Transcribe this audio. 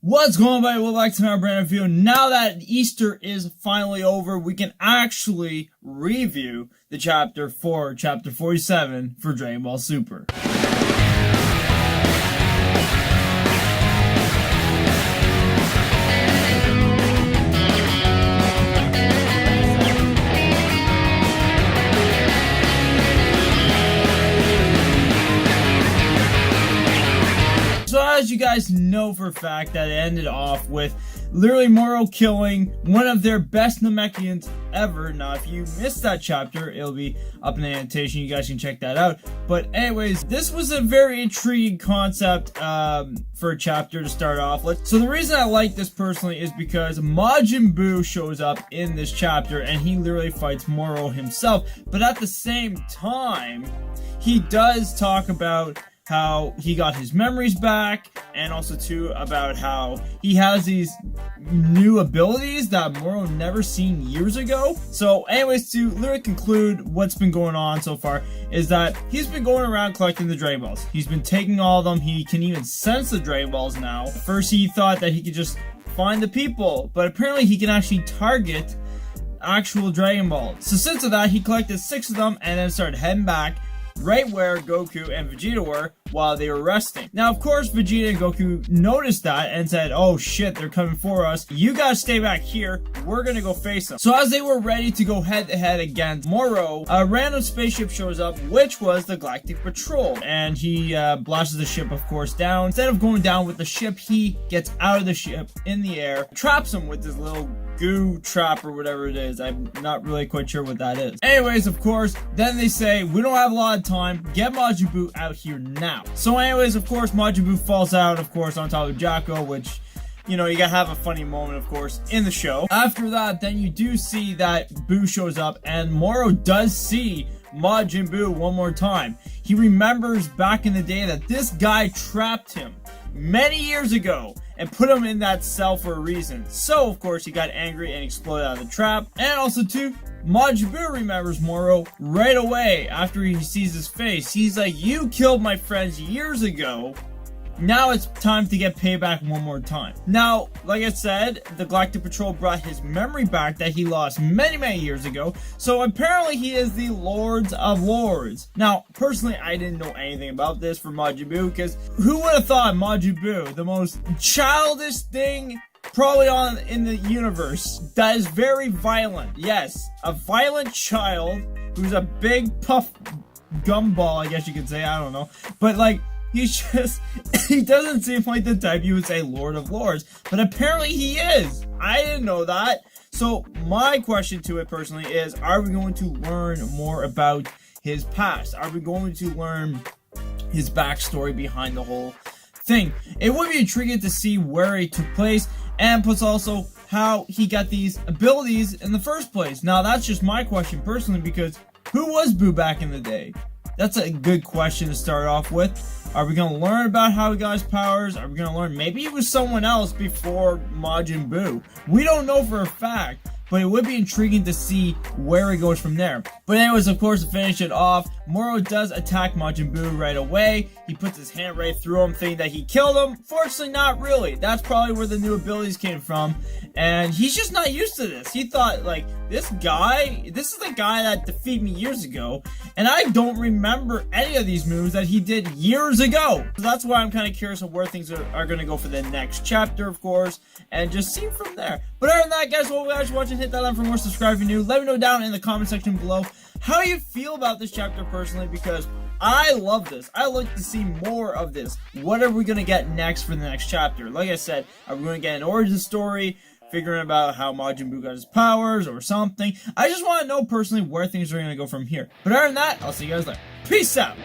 What's going on, everybody? Welcome back to our brand new video. Now that Easter is finally over, we can actually review the chapter 47 for Dragon Ball Super. So as you guys know for a fact, that it ended off with literally Moro killing one of their best Namekians ever. Now, if you missed that chapter, it'll be up in the annotation. You guys can check that out. But anyways, this was a very intriguing concept for a chapter to start off with. So the reason I like this personally is because Majin Buu shows up in this chapter and he literally fights Moro himself. But at the same time, he does talk about how he got his memories back, and also too about how he has these new abilities that Moro never seen years ago. So anyways, to literally conclude what's been going on so far is that he's been going around collecting the Dragon Balls. He's been taking all of them. He can even sense the Dragon Balls now. First he thought that he could just find the people, but apparently he can actually target actual Dragon Balls. So since of that, he collected 6 of them and then started heading back right where Goku and Vegeta were while they were resting. Now, of course, Vegeta and Goku noticed that and said, oh shit, they're coming for us. You guys stay back here. We're gonna go face them. So as they were ready to go head to head against Moro, a random spaceship shows up, which was the Galactic Patrol. And he blasts the ship, of course, down. Instead of going down with the ship, he gets out of the ship in the air, traps him with this little goo trap or whatever it is. I'm not really quite sure what that is. Anyways, of course, then they say, we don't have a lot of time. Get Majin Buu out here now. So anyways, of course, Majin Buu falls out, of course, on top of Jacko, which, you know, you gotta have a funny moment, of course, in the show. After that, then you do see that Buu shows up, and Moro does see Majin Buu one more time. He remembers back in the day that this guy trapped him many years ago and put him in that cell for a reason. So, of course, he got angry and exploded out of the trap. And also, too, Majin Buu remembers Moro right away after he sees his face. He's like, you killed my friends years ago. Now it's time to get payback one more time. Now, like I said, the Galactic Patrol brought his memory back that he lost many years ago. So apparently he is the Lords of Lords. Now, personally, I didn't know anything about this for Majin Buu, because who would have thought Majin Buu, the most childish thing probably in the universe, that is very violent. Yes, a violent child who's a big puff gumball, I guess you could say, I don't know. But like, he's just, he doesn't seem like the type you would say Lord of Lords, but apparently he is. I didn't know that. So my question to it personally is, are we going to learn more about his past? Are we going to learn his backstory behind the whole thing? It would be intriguing to see where it took place, and plus also how he got these abilities in the first place. Now that's just my question personally, because who was Buu back in the day? That's a good question to start off with. Are we going to learn about how he got his powers? Are we going to learn maybe he was someone else before Majin Buu? We don't know for a fact, but it would be intriguing to see where it goes from there. But anyways, of course, to finish it off, Moro does attack Majin Buu right away. He puts his hand right through him, thinking that he killed him. Fortunately, not really. That's probably where the new abilities came from. And he's just not used to this. He thought, like, this is the guy that defeated me years ago, and I don't remember any of these moves that he did years ago. So that's why I'm kind of curious of where things are going to go for the next chapter, of course, and just see from there. But other than that, guys, well, guys, you're watching, hit that like for more, subscribe if you're new. Let me know down in the comment section below how you feel about this chapter personally, because I love this. I like to see more of this. What are we going to get next for the next chapter? Like I said, are we going to get an origin story, figuring about how Majin Buu got his powers or something? I just want to know personally where things are going to go from here. But other than that, I'll see you guys later. Peace out!